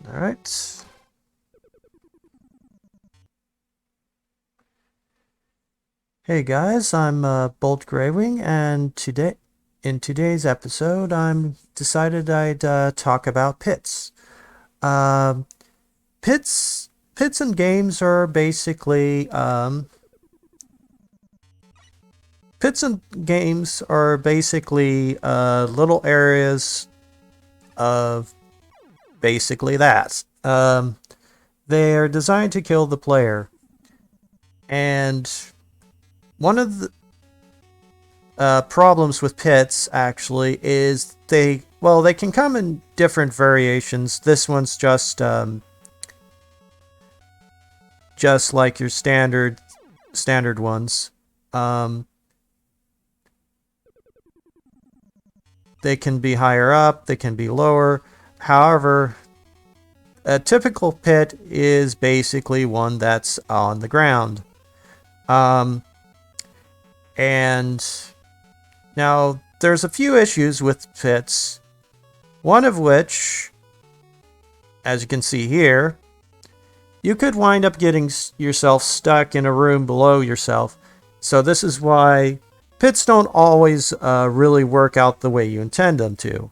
Alright. Hey guys, I'm Boltgreywing, and in today's episode, I'm decided I'd talk about pits. Um pits in games are basically little areas of basically that. They're designed to kill the player, and one of the problems with pits actually is they can come in different variations. This one's just like your standard ones. Um, they can be higher up, they can be lower. However, a typical pit is basically one that's on the ground. And now there's a few issues with pits, one of which, as you can see here, you could wind up getting yourself stuck in a room below yourself. So this is why pits don't always really work out the way you intend them to.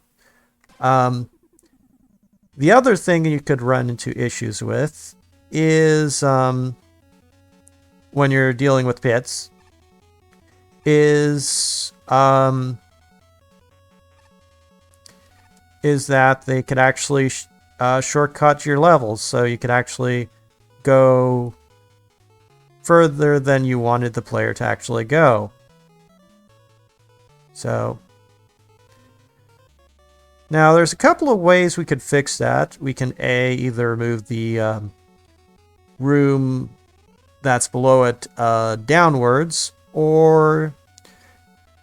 The other thing you could run into issues with is when you're dealing with pits is that they could actually shortcut your levels, so you could actually go further than you wanted the player to actually go. So now there's a couple of ways we could fix that. We can either move the room that's below it downwards, or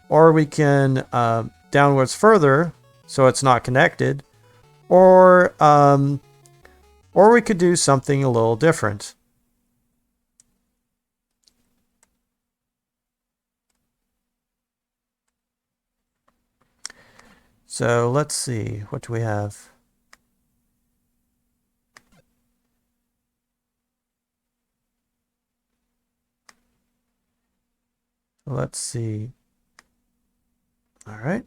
we can downwards further so it's not connected, or we could do something a little different. So let's see, what do we have? Let's see. All right.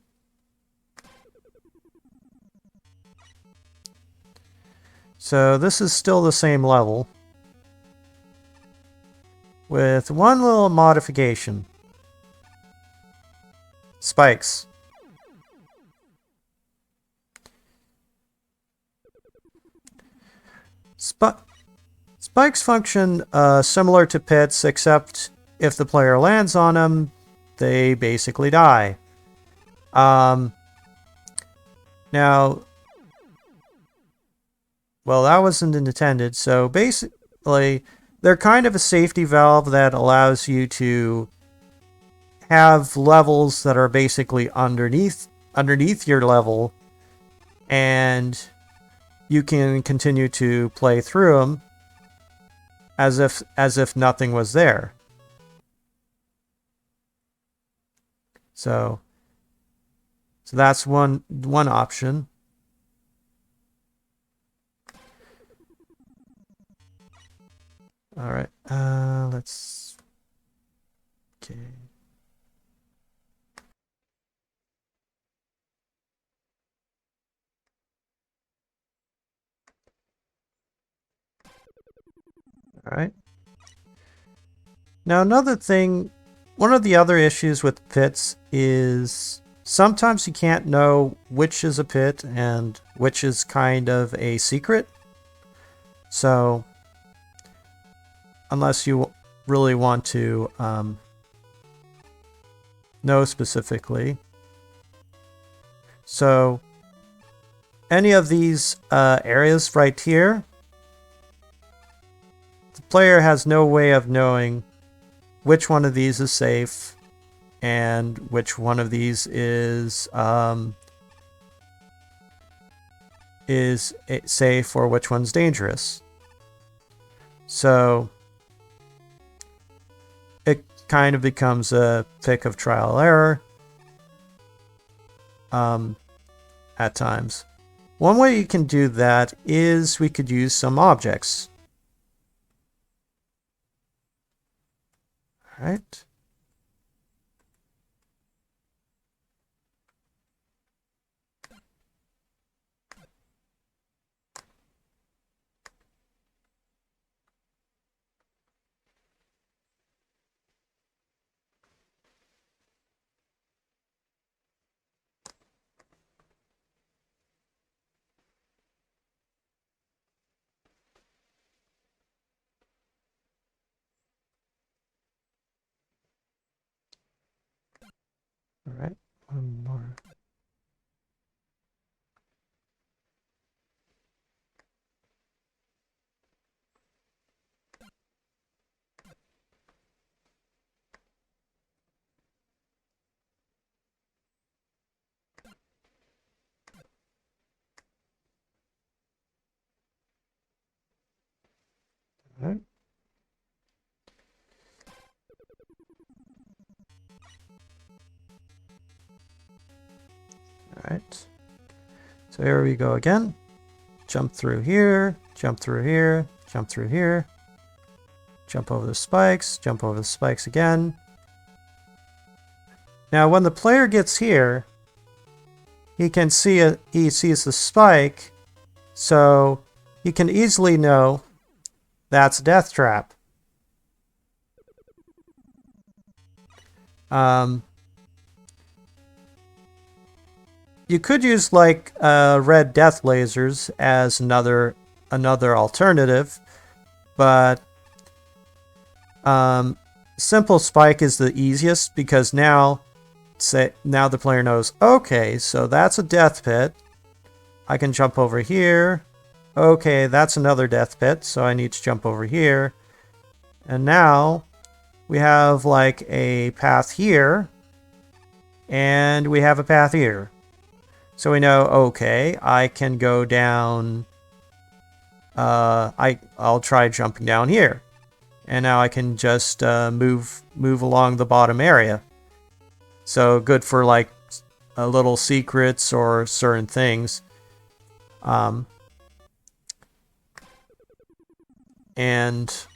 So this is still the same level, with one little modification. Spikes. Spikes function similar to pits, except if the player lands on them, they basically die. Now, well, that wasn't intended, so basically, they're kind of a safety valve that allows you to have levels that are basically underneath your level, and you can continue to play through them as if nothing was there. So that's one option. All right. Let's. Okay. All right. Now another thing, one of the other issues with pits is sometimes you can't know which is a pit and which is kind of a secret. So unless you really want to know specifically. So any of these areas right here, the player has no way of knowing which one of these is safe and which one of these is safe or which one's dangerous. So it kind of becomes a pick of trial and error. at times. One way you can do that is we could use some objects. All right. All right, one more. All right. All right. So here we go again. Jump through here, jump through here, jump through here. Jump over the spikes, jump over the spikes again. Now when the player gets here, he can see it, he sees the spike, so he can easily know that's a death trap. You could use like red death lasers as another alternative, but simple spike is the easiest because now the player knows, okay, so that's a death pit. I can jump over here. Okay, that's another death pit, so I need to jump over here. And now we have like a path here, and we have a path here. So we know, okay, I can go down, I'll try jumping down here. And now I can just move along the bottom area. So good for like little secrets or certain things. And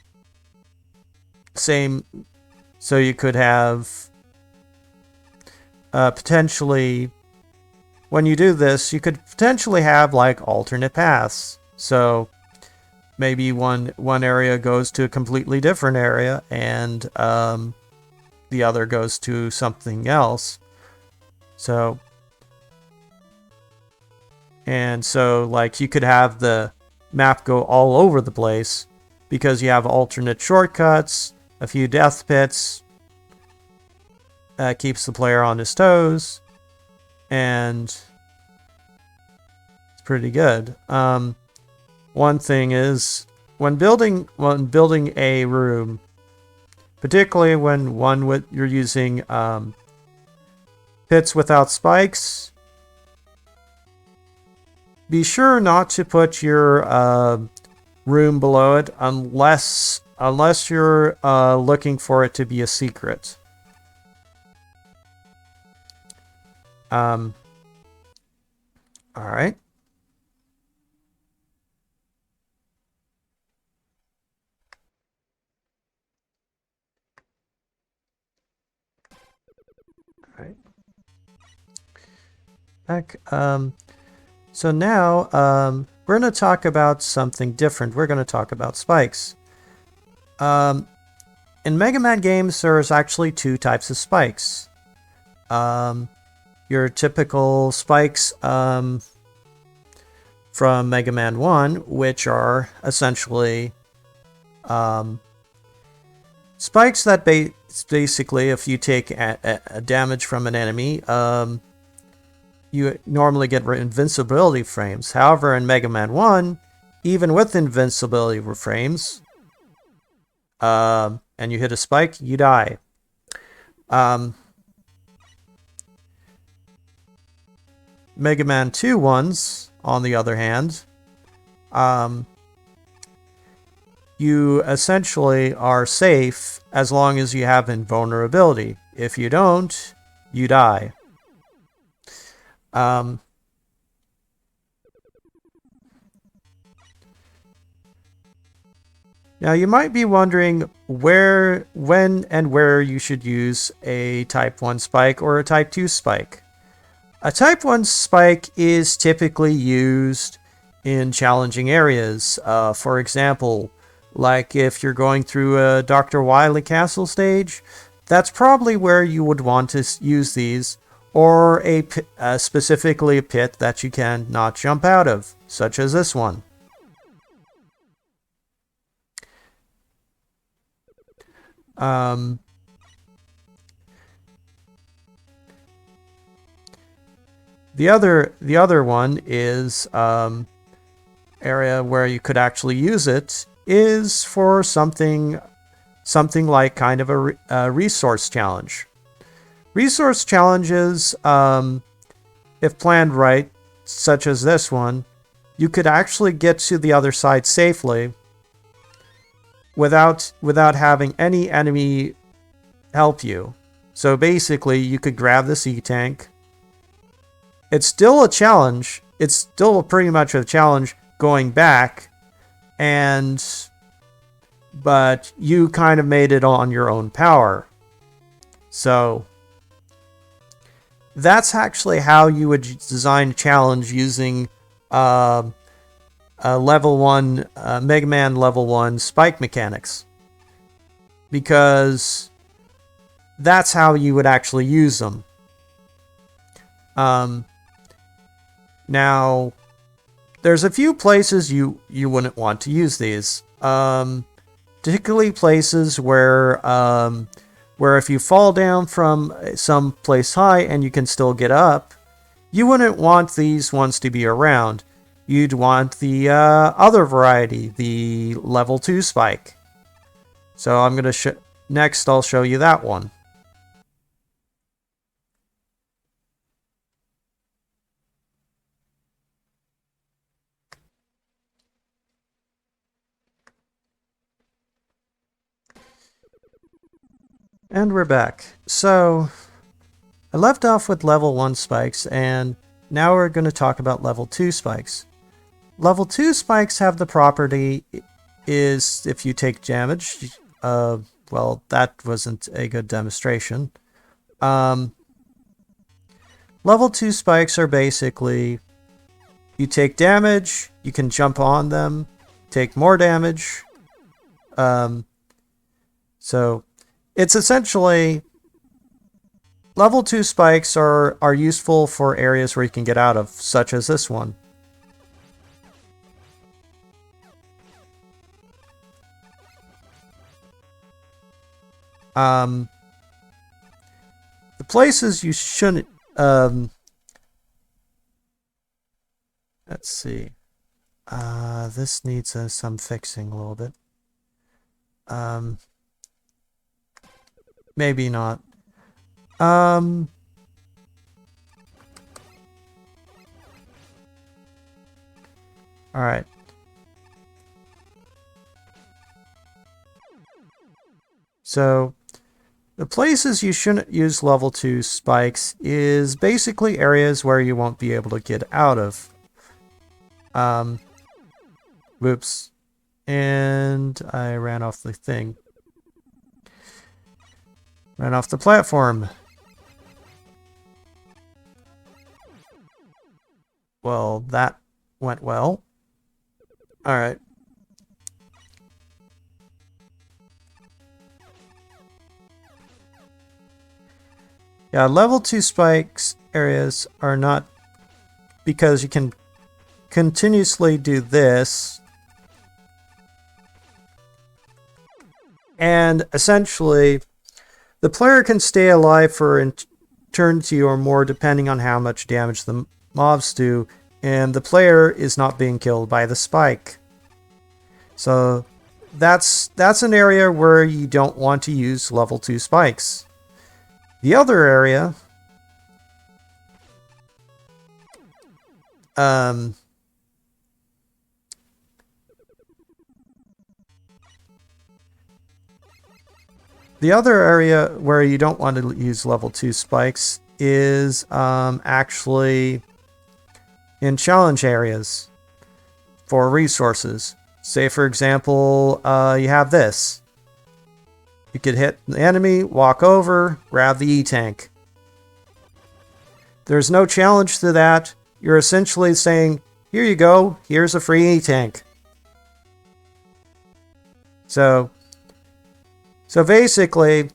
same, so you could have potentially, when you do this, you could potentially have like alternate paths. So maybe one area goes to a completely different area, and the other goes to something else. So like you could have the map go all over the place because you have alternate shortcuts, a few death pits. That keeps the player on his toes, and it's pretty good. One thing is when building a room, particularly when you're using pits without spikes, be sure not to put your room below it unless you're looking for it to be a secret. All right. All right. Back. So now we're going to talk about something different. We're going to talk about spikes. In Mega Man games, there's actually two types of spikes. Your typical spikes from Mega Man 1, which are essentially spikes that basically, if you take a damage from an enemy, you normally get invincibility frames. However, in Mega Man 1, even with invincibility frames, and you hit a spike, you die. Mega Man 2 ones, on the other hand, you essentially are safe as long as you have invulnerability. If you don't, you die. Um, Now you might be wondering when, and where you should use a Type 1 spike or a Type 2 spike. A Type 1 spike is typically used in challenging areas. For example, like if you're going through a Dr. Wily Castle stage, that's probably where you would want to use these, or specifically a pit that you can not jump out of, such as this one. The other one is area where you could actually use it is for something like kind of a resource challenge. Resource challenges, if planned right, such as this one, you could actually get to the other side safely without having any enemy help you. So basically, you could grab the sea tank. It's still a challenge. It's still pretty much a challenge going back, but you kind of made it on your own power. So that's actually how you would design a challenge using a level 1 Megaman level 1 spike mechanics, because that's how you would actually use them. Now, there's a few places you wouldn't want to use these, particularly places where if you fall down from some place high and you can still get up, you wouldn't want these ones to be around. You'd want the other variety, the level 2 spike. So I'm going to next I'll show you that one. And we're back. So I left off with level 1 spikes, and now we're going to talk about level 2 spikes. Level 2 spikes have the property is if you take damage, well, that wasn't a good demonstration. Level 2 spikes are basically, you take damage, you can jump on them, take more damage. So it's essentially, level 2 spikes are useful for areas where you can get out of, such as this one. The places you shouldn't, let's see. This needs some fixing a little bit. Maybe not. All right. So the places you shouldn't use level 2 spikes is basically areas where you won't be able to get out of. Whoops. And I ran off the thing. Ran off the platform. Well, that went well. Alright. Yeah, level 2 spikes areas are not, because you can continuously do this. And essentially, the player can stay alive for an eternity or more depending on how much damage the mobs do, and the player is not being killed by the spike. So that's an area where you don't want to use level 2 spikes. The other area, where you don't want to use level 2 spikes is actually in challenge areas for resources. Say, for example, you have this. You could hit the enemy, walk over, grab the E-Tank. There's no challenge to that. You're essentially saying, here you go, here's a free E-Tank. So basically,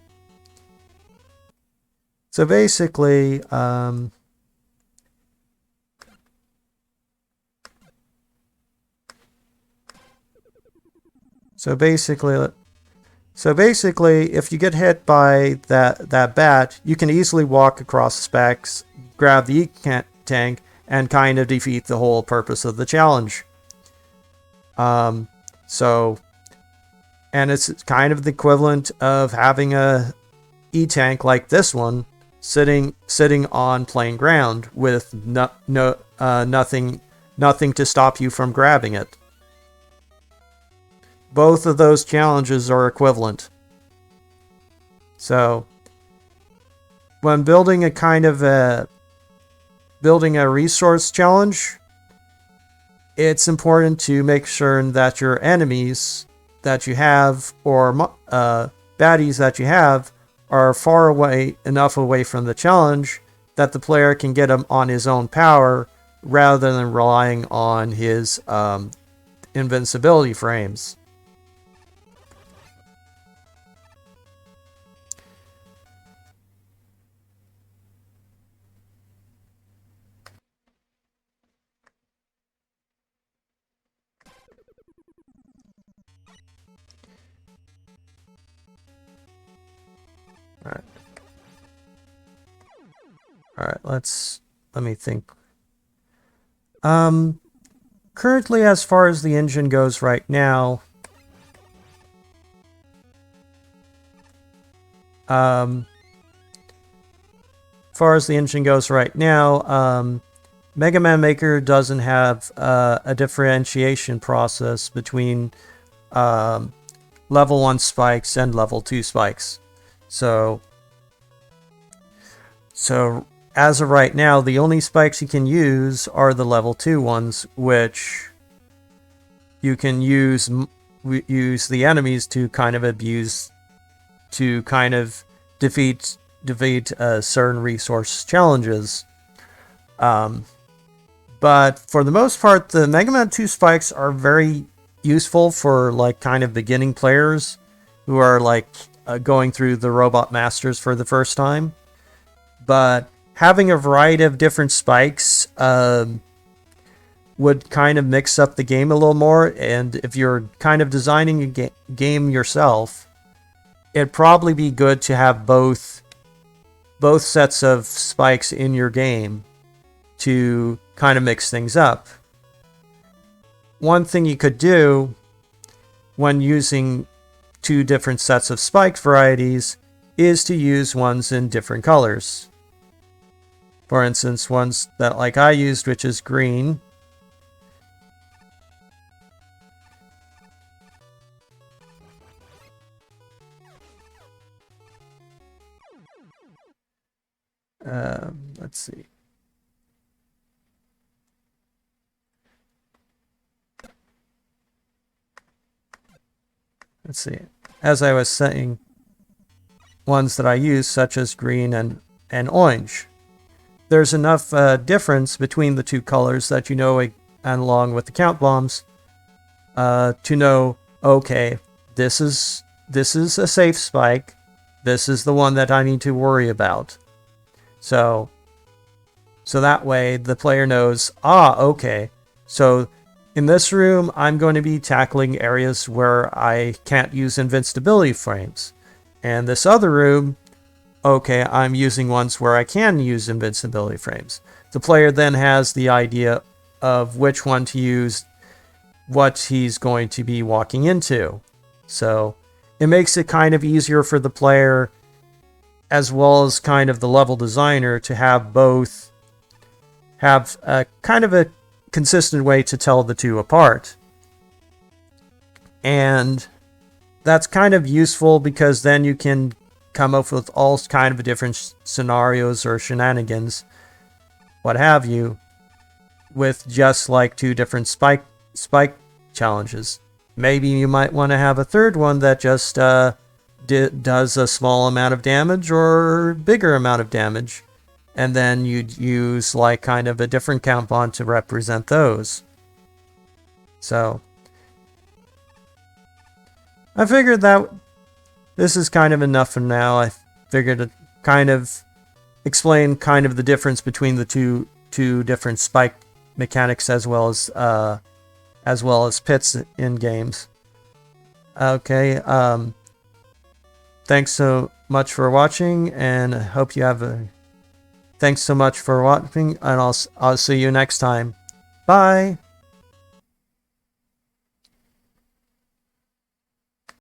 if you get hit by that bat, you can easily walk across the specs, grab the E-Tank, and kind of defeat the whole purpose of the challenge. And it's kind of the equivalent of having a E-Tank like this one sitting on plain ground with nothing to stop you from grabbing it. Both of those challenges are equivalent. So when building a resource challenge, it's important to make sure that your enemies that you have, or baddies that you have, are far enough away from the challenge that the player can get them on his own power rather than relying on his invincibility frames. Alright, let me think. Currently, as far as the engine goes right now, Megaman Maker doesn't have a differentiation process between level 1 spikes and level 2 spikes. So as of right now, the only spikes you can use are the level 2 ones, which you can use the enemies to kind of abuse, to kind of defeat certain resource challenges. But for the most part, the Mega Man 2 spikes are very useful for like kind of beginning players who are like going through the Robot Masters for the first time. But having a variety of different spikes would kind of mix up the game a little more. And if you're kind of designing a game yourself, it'd probably be good to have both sets of spikes in your game to kind of mix things up. One thing you could do when using two different sets of spike varieties is to use ones in different colors. For instance, ones that like I used, which is green. Let's see. Let's see. As I was saying, ones that I use, such as green and orange. There's enough difference between the two colors that you know, and along with the count bombs, to know, okay, this is a safe spike. This is the one that I need to worry about. So that way the player knows, okay, so in this room, I'm going to be tackling areas where I can't use invincibility frames. And this other room, okay, I'm using ones where I can use invincibility frames. The player then has the idea of which one to use, what he's going to be walking into. So it makes it kind of easier for the player, as well as kind of the level designer, to have both, have a kind of a consistent way to tell the two apart. And that's kind of useful because then you can come up with all kind of different scenarios or shenanigans, what have you, with just like 2 different spike challenges. Maybe you might want to have a third one that just does a small amount of damage or bigger amount of damage, and then you'd use like kind of a different count bond to represent those. So I figured that this is kind of enough for now. I figured to kind of explain kind of the difference between the two different spike mechanics as well as pits in games. Okay, thanks so much for watching, and I hope you have a... Thanks so much for watching, and I'll see you next time. Bye!